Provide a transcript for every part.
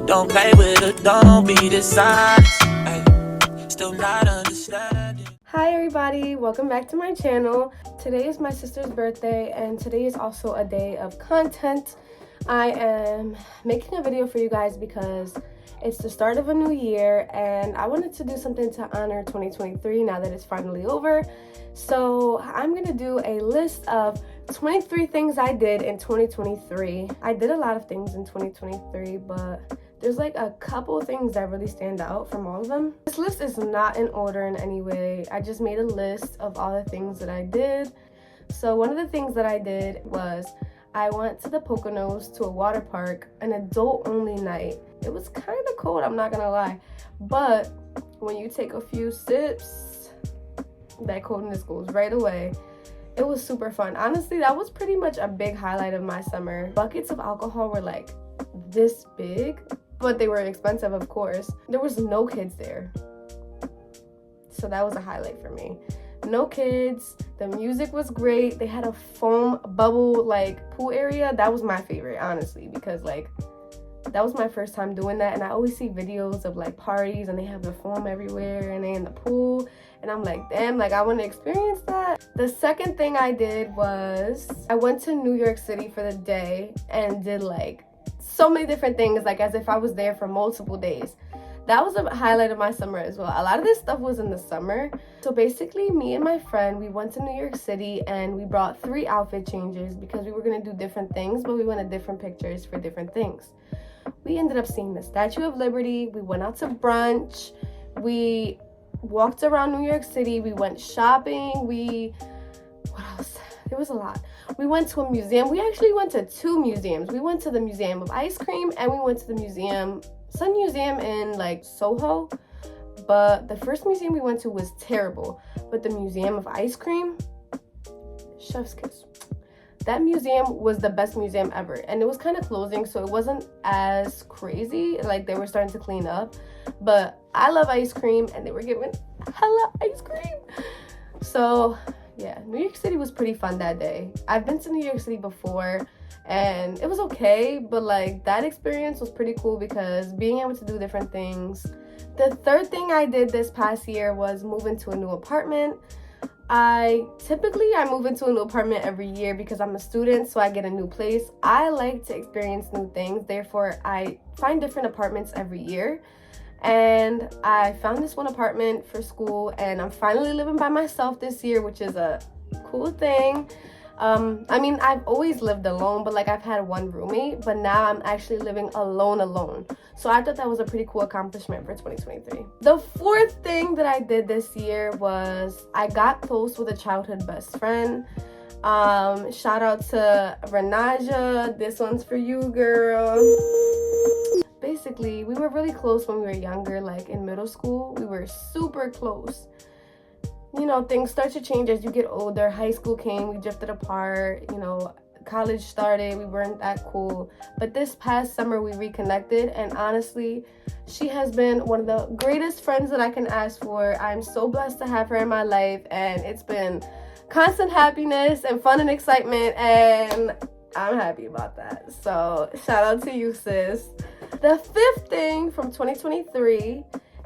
Don't play with her, don't be dishonest. Ay, still not understanding. Hi everybody, welcome back to my channel. Today is my sister's birthday and today is also a day of content. I am making a video for you guys because it's the start of a new year and I wanted to do something to honor 2023 now that it's finally over. So I'm gonna do a list of 23 things I did in 2023. I did a lot of things in 2023, but there's like a couple things that really stand out from all of them. This list is not in order in any way. I just made a list of all the things that I did. So one of the things that I did was I went to the Poconos to a water park, an adult only night. It was kind of cold, I'm not gonna lie. But when you take a few sips, that coldness goes right away. It was super fun. Honestly, that was pretty much a big highlight of my summer. Buckets of alcohol were like this big, but they were expensive, of course. There was no kids there. So that was a highlight for me. No kids, the music was great. They had a foam bubble like pool area. That was my favorite, honestly, because like that was my first time doing that, and I always see videos of like parties and they have the foam everywhere and they in the pool, and I'm like, damn, like I want to experience that. The second thing I did was I went to New York City for the day and did like so many different things, like as if I was there for multiple days. That was a highlight of my summer as well. A lot of this stuff was in the summer. So basically, me and my friend, we went to New York City and we brought 3 outfit changes because we were gonna do different things, but we wanted different pictures for different things. We ended up seeing the Statue of Liberty. We went out to brunch. We walked around New York City. We went shopping. What else? There was a lot. We went to a museum. We actually went to 2 museums. We went to the Museum of Ice Cream and we went to the Sun Museum in like Soho. But the first museum we went to was terrible. But the Museum of Ice Cream, chef's kiss. That museum was the best museum ever, and it was kind of closing, so it wasn't as crazy. Like, they were starting to clean up, but I love ice cream and they were giving hella ice cream. So yeah, New York City was pretty fun that day. I've been to New York City before and it was okay, but like that experience was pretty cool because being able to do different things. The third thing I did this past year was move into a new apartment. I move into a new apartment every year because I'm a student, so I get a new place. I like to experience new things, therefore I find different apartments every year. And I found this one apartment for school and I'm finally living by myself this year, which is a cool thing. I mean, I've always lived alone, but like I've had one roommate, but now I'm actually living alone. So I thought that was a pretty cool accomplishment for 2023. The fourth thing that I did this year was I got close with a childhood best friend. Shout out to Renaja. This one's for you, girl. Basically, we were really close when we were younger, like in middle school. We were super close. You know, things start to change as you get older. High school came, we drifted apart, you know, college started, we weren't that cool. But this past summer we reconnected, and honestly, she has been one of the greatest friends that I can ask for. I'm so blessed to have her in my life, and it's been constant happiness and fun and excitement, and I'm happy about that. So shout out to you, sis. The fifth thing from 2023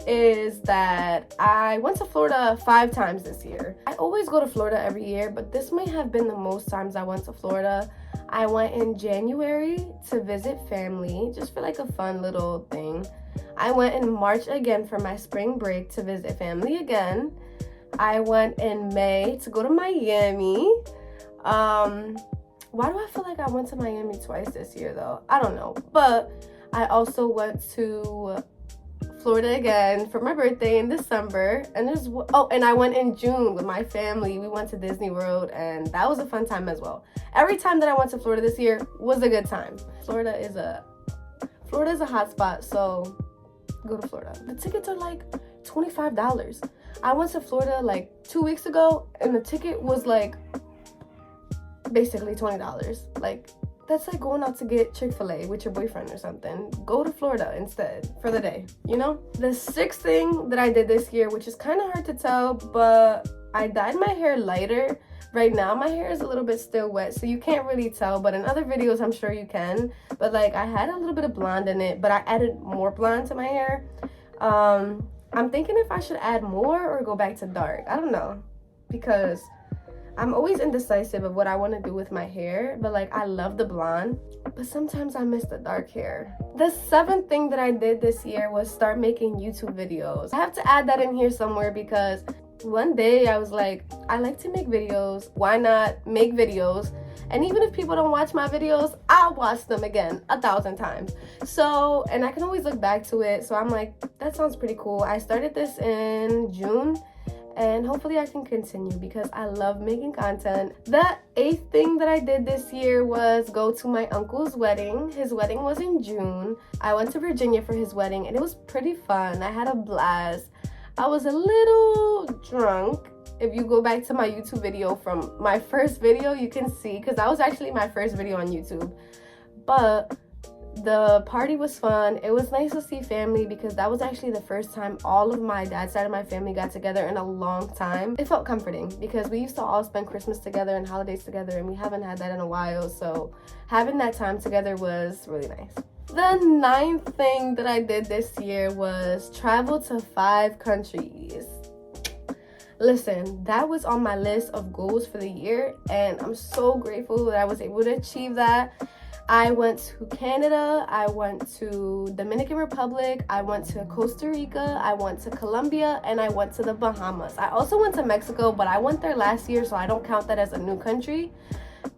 is that I went to Florida 5 times this year. I always go to Florida every year, but this might have been the most times I went to Florida. I went in January to visit family, just for like a fun little thing. I went in March again for my spring break to visit family again. I went in May to go to Miami. Why do I feel like I went to Miami twice this year though? I don't know. But I also went to Florida again for my birthday in December, and and I went in June with my family. We went to Disney World, and that was a fun time as well. Every time that I went to Florida this year was a good time. Florida is a hot spot, so go to Florida. The tickets are like $25. I went to Florida like 2 weeks ago, and the ticket was like basically $20. Like, that's like going out to get Chick-fil-A with your boyfriend or something. Go to Florida instead for the day, you know? The sixth thing that I did this year, which is kind of hard to tell, but I dyed my hair lighter Right now my hair is a little bit still wet, so you can't really tell, but in other videos I'm sure you can. But like I had a little bit of blonde in it, but I added more blonde to my hair. I'm thinking if I should add more or go back to dark. I don't know, because I'm always indecisive of what I want to do with my hair, but like I love the blonde, but sometimes I miss the dark hair. The 7th thing that I did this year was start making YouTube videos. I have to add that in here somewhere because one day I was like, I like to make videos. Why not make videos? And even if people don't watch my videos, I'll watch them again 1,000 times. So, and I can always look back to it. So I'm like, that sounds pretty cool. I started this in June. And hopefully I can continue because I love making content. The 8th thing that I did this year was go to my uncle's wedding. His wedding was in June. I went to Virginia for his wedding and it was pretty fun. I had a blast. I was a little drunk. If you go back to my YouTube video from my first video, you can see, because that was actually my first video on YouTube. But the party was fun. It was nice to see family because that was actually the first time all of my dad's side of my family got together in a long time. It felt comforting because we used to all spend Christmas together and holidays together, and we haven't had that in a while. So having that time together was really nice. The 9th thing that I did this year was travel to 5 countries. Listen, that was on my list of goals for the year, and I'm so grateful that I was able to achieve that. I went to Canada, I went to Dominican Republic, I went to Costa Rica, I went to Colombia, and I went to the Bahamas. I also went to Mexico, but I went there last year, so I don't count that as a new country.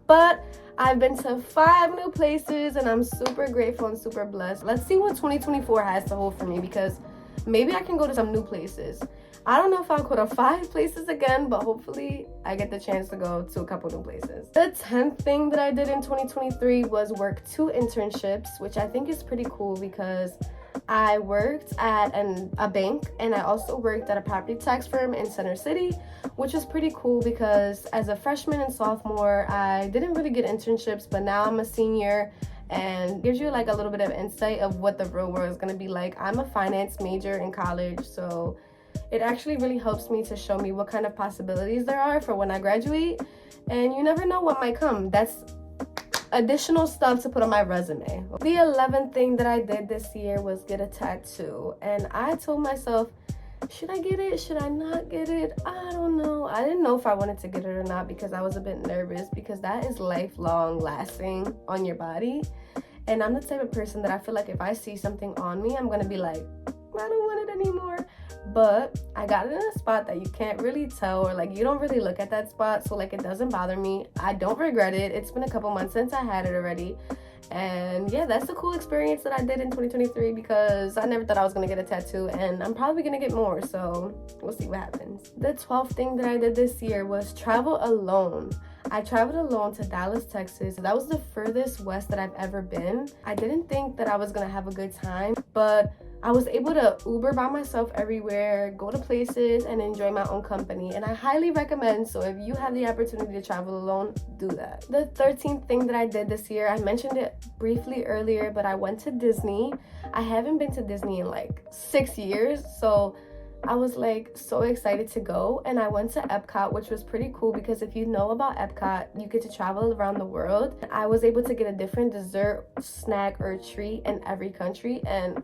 But I've been to 5 new places, and I'm super grateful and super blessed. Let's see what 2024 has to hold for me, because maybe I can go to some new places. I don't know if I'll go to 5 places again, but hopefully I get the chance to go to a couple new places. The 10th thing that I did in 2023 was work 2 internships, which I think is pretty cool because I worked at a bank, and I also worked at a property tax firm in Center City, which was pretty cool because as a freshman and sophomore, I didn't really get internships, but now I'm a senior, and gives you like a little bit of insight of what the real world is going to be like. I'm a finance major in college, so it actually really helps me to show me what kind of possibilities there are for when I graduate, and you never know what might come. That's additional stuff to put on my resume. The 11th thing that I did this year was get a tattoo, and I told myself, should I get it? Should I not get it? I don't know. I didn't know if I wanted to get it or not because I was a bit nervous, because that is lifelong lasting on your body. And I'm the type of person that I feel like if I see something on me, I'm gonna be like, I don't want it anymore. But I got it in a spot that you can't really tell, or like you don't really look at that spot, so like it doesn't bother me. I don't regret it. It's been a couple months since I had it already. And yeah, that's a cool experience that I did in 2023 because I never thought I was gonna get a tattoo, and I'm probably gonna get more, so we'll see what happens. The 12th thing that I did this year was travel alone. I traveled alone to Dallas, Texas. That was the furthest west that I've ever been. I didn't think that I was gonna have a good time, but I was able to Uber by myself everywhere, go to places, and enjoy my own company. And I highly recommend, so if you have the opportunity to travel alone, do that. The 13th thing that I did this year, I mentioned it briefly earlier, but I went to Disney. I haven't been to Disney in like 6 years, so I was like so excited to go. And I went to Epcot, which was pretty cool because if you know about Epcot, you get to travel around the world. I was able to get a different dessert, snack, or treat in every country, and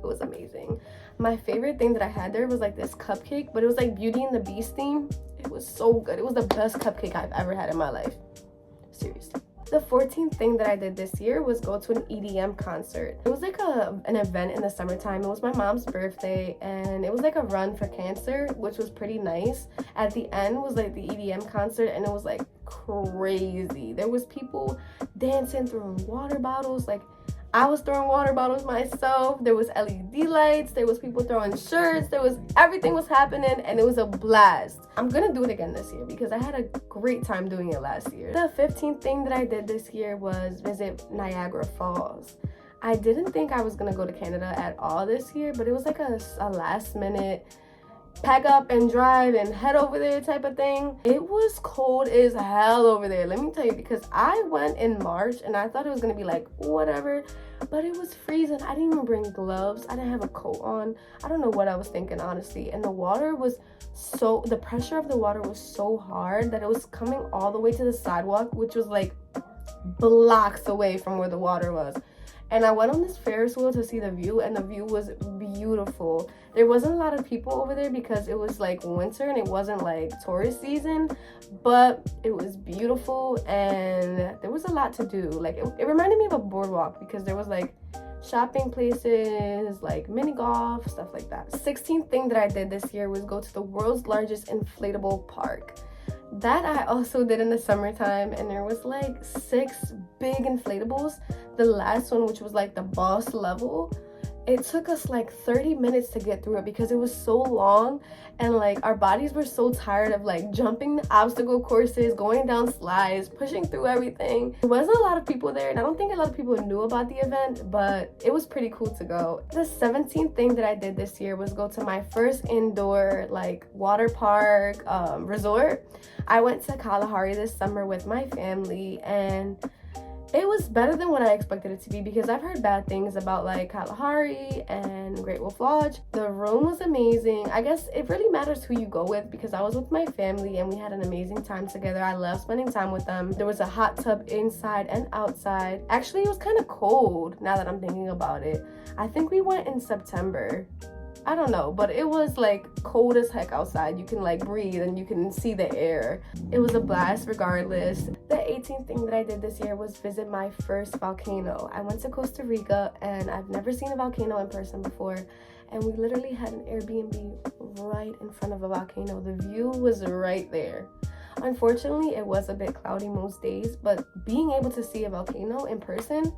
it was amazing. My favorite thing that I had there was like this cupcake, but it was like Beauty and the Beast theme. It was so good. It was the best cupcake I've ever had in my life. Seriously. The 14th thing that I did this year was go to an EDM concert. It was like an event in the summertime. It was my mom's birthday, and it was like a run for cancer, which was pretty nice. At the end was like the EDM concert, and it was like crazy. There was people dancing, throwing water bottles. Like I was throwing water bottles myself. There was LED lights. There was people throwing shirts. Everything was happening, and it was a blast. I'm gonna do it again this year because I had a great time doing it last year. The 15th thing that I did this year was visit Niagara Falls. I didn't think I was gonna go to Canada at all this year, but it was like a last minute pack up and drive and head over there type of thing. It was cold as hell over there, let me tell you, because I went in March and I thought it was gonna be like whatever, but it was freezing. I didn't even bring gloves. I didn't have a coat on. I don't know what I was thinking, honestly. And the water was the pressure of the water was so hard that it was coming all the way to the sidewalk, which was like blocks away from where the water was. And I went on this Ferris wheel to see the view, and the view was beautiful. There wasn't a lot of people over there because it was like winter and it wasn't like tourist season, but it was beautiful and there was a lot to do. Like it reminded me of a boardwalk because there was like shopping places, like mini golf, stuff like that. 16th thing that I did this year was go to the world's largest inflatable park. That I also did in the summertime, and there was like 6 big inflatables. The last one, which was like the boss level, it took us like 30 minutes to get through it because it was so long, and like our bodies were so tired of like jumping the obstacle courses, going down slides, pushing through everything. There wasn't a lot of people there, and I don't think a lot of people knew about the event, but it was pretty cool to go. The 17th thing that I did this year was go to my first indoor like water park resort. I went to Kalahari this summer with my family, and it was better than what I expected it to be because I've heard bad things about like Kalahari and Great Wolf Lodge. The room was amazing. I guess it really matters who you go with because I was with my family and we had an amazing time together. I love spending time with them. There was a hot tub inside and outside. Actually, it was kind of cold now that I'm thinking about it. I think we went in September. I don't know, but it was like cold as heck outside. You can like breathe and you can see the air. It was a blast regardless. The 18th thing that I did this year was visit my first volcano. I went to Costa Rica and I've never seen a volcano in person before. And we literally had an Airbnb right in front of a volcano. The view was right there. Unfortunately, it was a bit cloudy most days, but being able to see a volcano in person.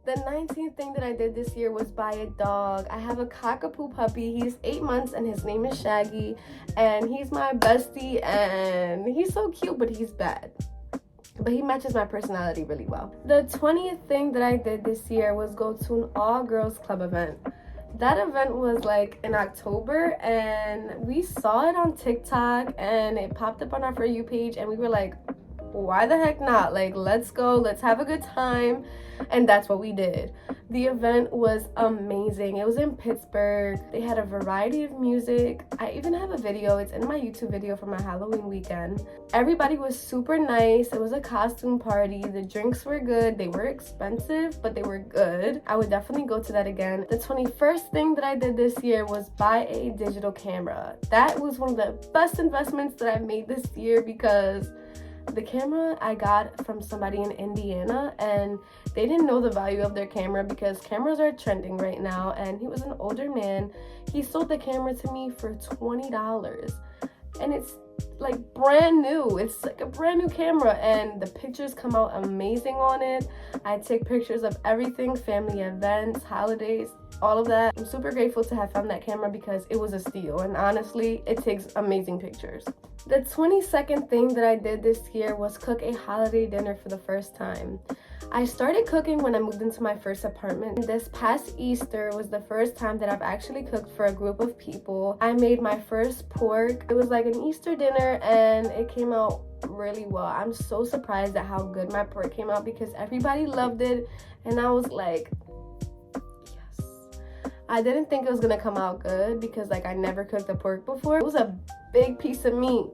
The 19th thing that I did this year was buy a dog. I have a cockapoo puppy. He's 8 months and his name is Shaggy. And he's my bestie and he's so cute, but he's bad. But he matches my personality really well. The 20th thing that I did this year was go to an all-girls club event. That event was like in October and we saw it on TikTok and it popped up on our For You page and we were like, why the heck not? Like, let's go, let's have a good time. And that's what we did. The event was amazing. It was in Pittsburgh. They had a variety of music. I even have a video. It's in my YouTube video for my Halloween weekend. Everybody was super nice. It was a costume party. The drinks were good. They were expensive, but they were good. I would definitely go to that again. The 21st thing that I did this year was buy a digital camera. That was one of the best investments that I've made this year because the camera I got from somebody in Indiana and they didn't know the value of their camera because cameras are trending right now, and he was an older man. He sold the camera to me for $20 and it's like brand new. It's like a brand new camera and the pictures come out amazing on it. I take pictures of everything, family events, holidays, all of that. I'm super grateful to have found that camera because it was a steal and honestly it takes amazing pictures. The 22nd thing that I did this year was cook a holiday dinner for the first time. I started cooking when I moved into my first apartment. This past Easter was the first time that I've actually cooked for a group of people. I made my first pork. It was like an Easter dinner and it came out really well. I'm so surprised at how good my pork came out because everybody loved it and I was like, yes. I didn't think it was gonna come out good because like I never cooked a pork before. It was a big piece of meat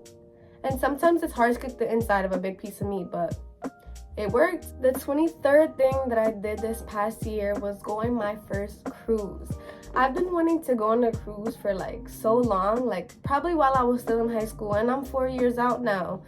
and sometimes it's hard to cook the inside of a big piece of meat, but it worked. The 23rd thing that I did this past year was go on my first cruise. I've been wanting to go on a cruise for like so long, like probably while I was still in high school, and I'm 4 years out now.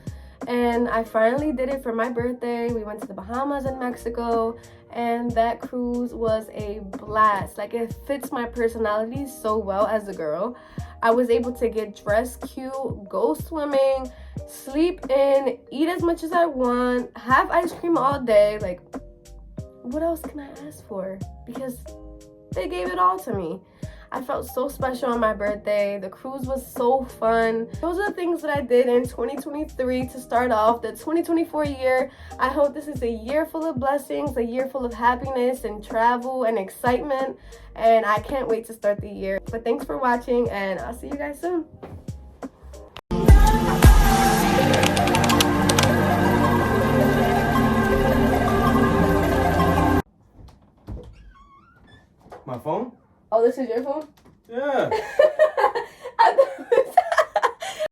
And I finally did it for my birthday. We went to the Bahamas and Mexico, and that cruise was a blast. Like, it fits my personality so well as a girl. I was able to get dressed cute, go swimming, sleep in, eat as much as I want, have ice cream all day. Like, what else can I ask for? Because they gave it all to me. I felt so special on my birthday. The cruise was so fun. Those are the things that I did in 2023 to start off the 2024 year. I hope this is a year full of blessings, a year full of happiness and travel and excitement. And I can't wait to start the year. But thanks for watching, and I'll see you guys soon. My phone? Oh, this is your phone? Yeah. I